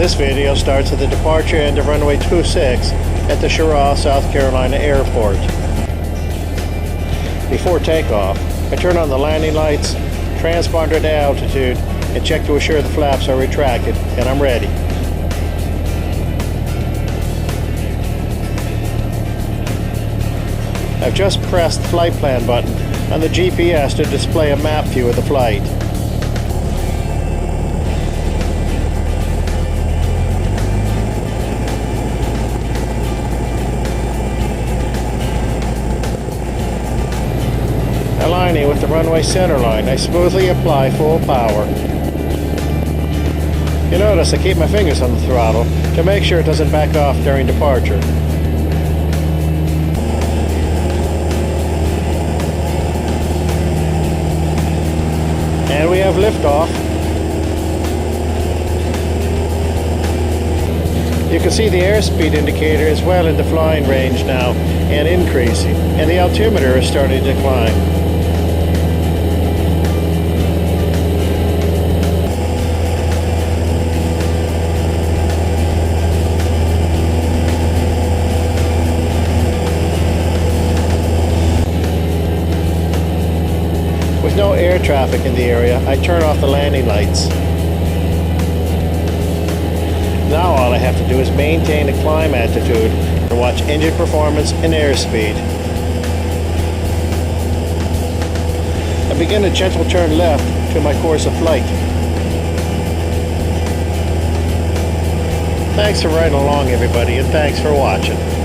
This video starts at the departure end of runway 26 at the Cheraw South Carolina airport. Before takeoff, I turn on the landing lights, transponder to altitude, and check to assure the flaps are retracted, and I'm ready. I've just pressed the flight plan button on the GPS to display a map view of the flight. Aligning with the runway centerline, I smoothly apply full power. You notice I keep my fingers on the throttle to make sure it doesn't back off during departure. And we have liftoff. You can see the airspeed indicator is well into flying range now and increasing, and the altimeter is starting to climb. With no air traffic in the area, I turn off the landing lights. Now all I have to do is maintain a climb altitude and watch engine performance and airspeed. I begin a gentle turn left to my course of flight. Thanks for riding along, everybody, and thanks for watching.